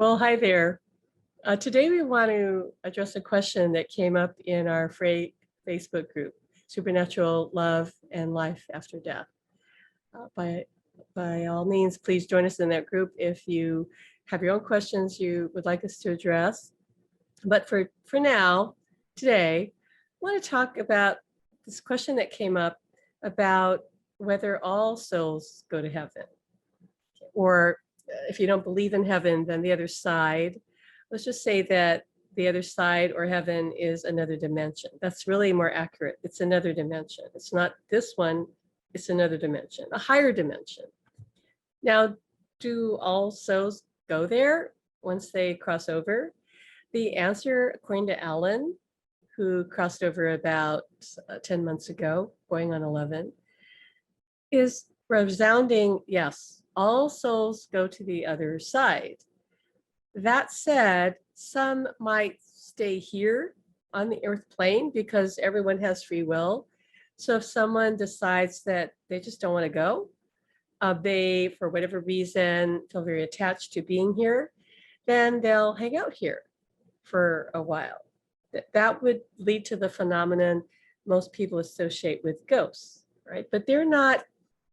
Well, hi there. Today we want to address a question that came up in our Facebook group, Supernatural Love and Life After Death. By all means, please join us in that group if you have your own questions you would like us to address. But for now, today, I want to talk about this question that came up about whether all souls go to heaven, or if you don't believe in heaven, then the other side. Let's just say that the other side or heaven is another dimension. That's really more accurate. It's another dimension. It's not this one, it's another dimension, a higher dimension. Now, do all souls go there once they cross over? The answer, according to Alan, who crossed over about 10 months ago, going on 11, is resounding yes. All souls go to the other side. That said, some might stay here on the earth plane because everyone has free will. So if someone decides that they just don't want to go, they, for whatever reason, feel very attached to being here, then they'll hang out here for a while. That would lead to the phenomenon most people associate with ghosts, right? But they're not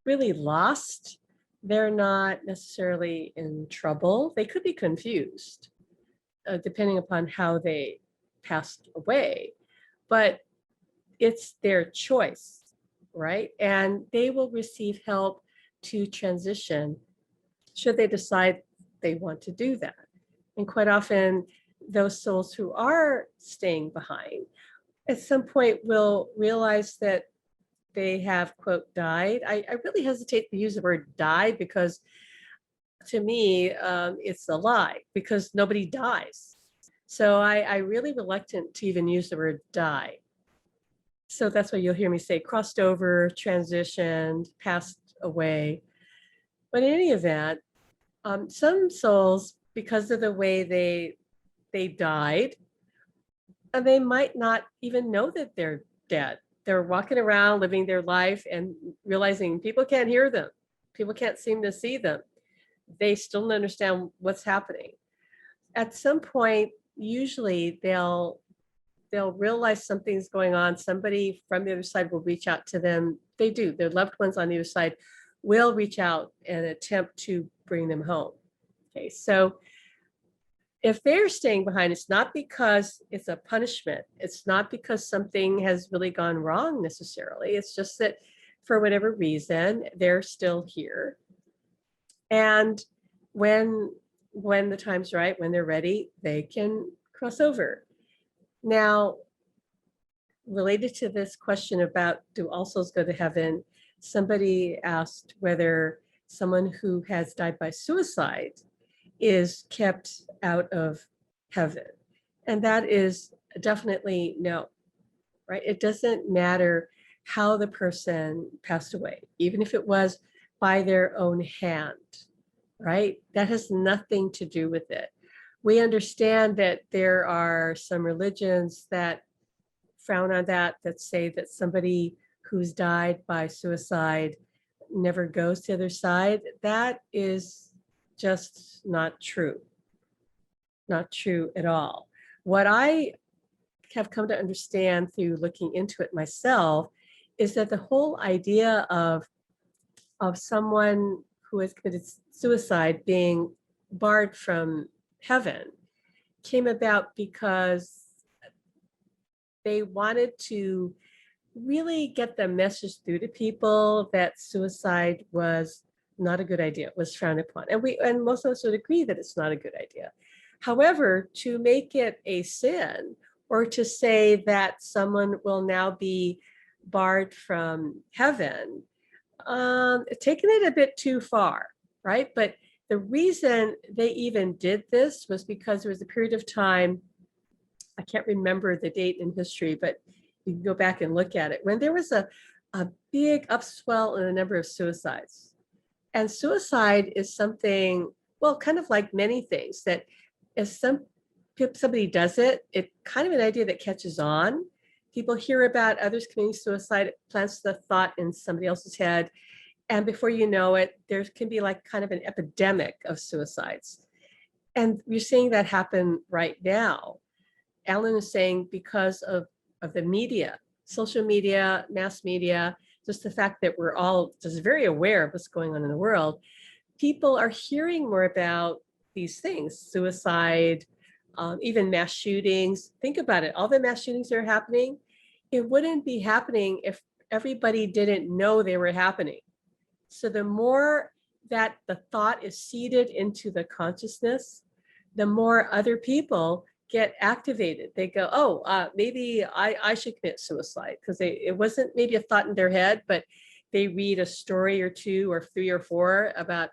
really lost. They're not necessarily in trouble. They could be confused, depending upon how they passed away, but it's their choice, right? And they will receive help to transition should they decide they want to do that. And quite often, those souls who are staying behind at some point will realize that they have, quote, died. I really hesitate to use the word die because to me, it's a lie because nobody dies. So I really reluctant to even use the word die. So that's why you'll hear me say crossed over, transitioned, passed away. But in any event, some souls, because of the way they died, they might not even know that they're dead. They're walking around living their life and realizing people can't hear them. People can't seem to see them. They still don't understand what's happening. At some point, usually they'll realize something's going on. Somebody from the other side will reach out to them. They do. Their loved ones on the other side will reach out and attempt to bring them home. Okay, so if they're staying behind, it's not because it's a punishment. It's not because something has really gone wrong necessarily. It's just that for whatever reason, they're still here. And when the time's right, when they're ready, they can cross over. Now, related to this question about do all souls go to heaven, somebody asked whether someone who has died by suicide is kept out of heaven. And that is definitely no, right? It doesn't matter how the person passed away, even if it was by their own hand, right? That has nothing to do with it. We understand that there are some religions that frown on that say that somebody who's died by suicide never goes to the other side. That is just not true. Not true at all. What I have come to understand through looking into it myself is that the whole idea of someone who has committed suicide being barred from heaven came about because they wanted to really get the message through to people that suicide was not a good idea. It was frowned upon. And most of us would agree that it's not a good idea. However, to make it a sin or to say that someone will now be barred from heaven, taking it a bit too far, right? But the reason they even did this was because there was a period of time, I can't remember the date in history, but you can go back and look at it, when there was a big upswell in the number of suicides. And suicide is something, well, kind of like many things, that if somebody does it, it's kind of an idea that catches on. People hear about others committing suicide, it plants the thought in somebody else's head. And before you know it, there can be like kind of an epidemic of suicides. And we're seeing that happen right now. Alan is saying because of the media, social media, mass media, just the fact that we're all just very aware of what's going on in the world, people are hearing more about these things, suicide, even mass shootings. Think about it, all the mass shootings that are happening, it wouldn't be happening if everybody didn't know they were happening. So the more that the thought is seeded into the consciousness, the more other people get activated. They go, oh, maybe I should commit suicide, because it wasn't maybe a thought in their head, but they read a story or two or three or four about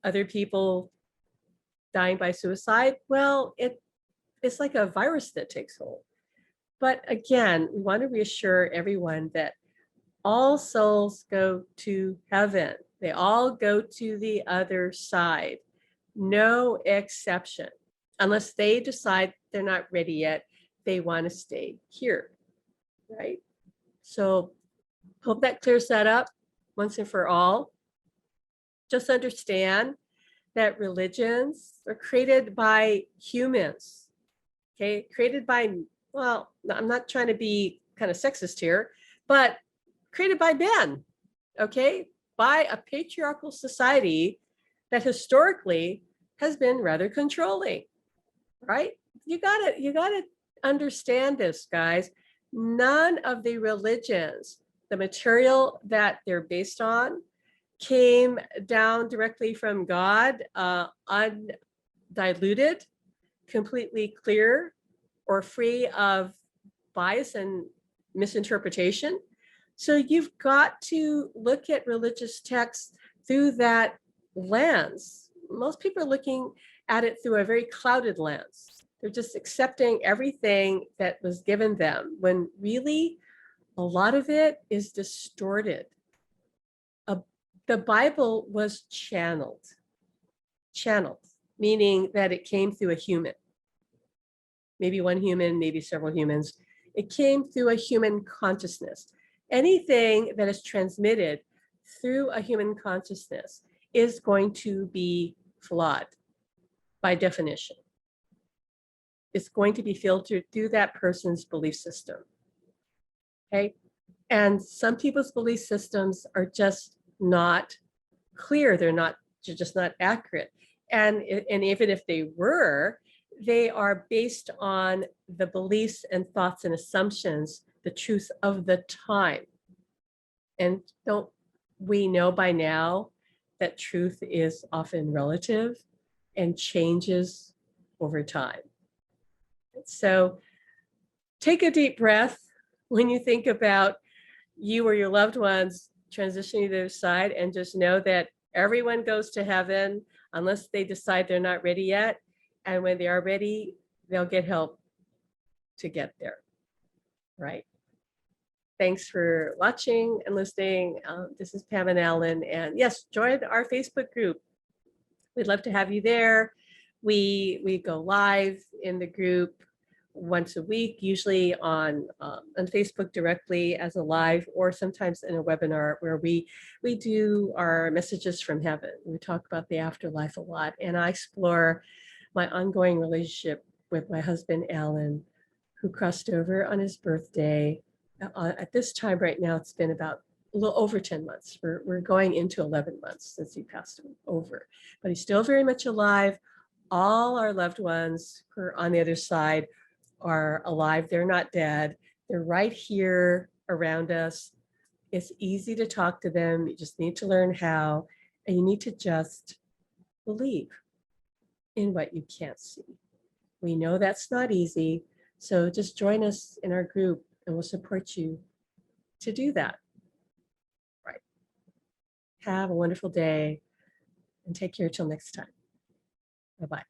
other people dying by suicide. Well, it's like a virus that takes hold. But again, we want to reassure everyone that all souls go to heaven. They all go to the other side. No exception. Unless they decide they're not ready yet, they want to stay here, right? So hope that clears that up once and for all. Just understand that religions are created by humans, okay? Created by, well, I'm not trying to be kind of sexist here, but created by men, okay? By a patriarchal society that historically has been rather controlling, right? You gotta understand this, guys. None of the religions, the material that they're based on, came down directly from God, undiluted, completely clear, or free of bias and misinterpretation. So you've got to look at religious texts through that lens. Most people are looking at it through a very clouded lens. They're just accepting everything that was given them, when really a lot of it is distorted. The Bible was channeled, meaning that it came through a human, maybe one human, maybe several humans. It came through a human consciousness. Anything that is transmitted through a human consciousness is going to be flawed by definition. It's going to be filtered through that person's belief system, okay? And some people's belief systems are just not clear. They're just not accurate. And even if they were, they are based on the beliefs and thoughts and assumptions, the truth of the time. And don't we know by now that truth is often relative and changes over time? So take a deep breath when you think about you or your loved ones transitioning to the other side, and just know that everyone goes to heaven unless they decide they're not ready yet. And when they are ready, they'll get help to get there, right? Thanks for watching and listening. This is Pam and Alan. And yes, join our Facebook group. We'd love to have you there. We go live in the group once a week, usually on Facebook directly as a live, or sometimes in a webinar where we do our messages from heaven. We talk about the afterlife a lot, and I explore my ongoing relationship with my husband, Alan, who crossed over on his birthday. At this time right now, it's been about a little over 10 months. We're going into 11 months since he passed over, but he's still very much alive. All our loved ones who are on the other side are alive. They're not dead. They're right here around us. It's easy to talk to them. You just need to learn how, and you need to just believe in what you can't see. We know that's not easy. So just join us in our group and we'll support you to do that. Right. Have a wonderful day and take care till next time. Bye-bye.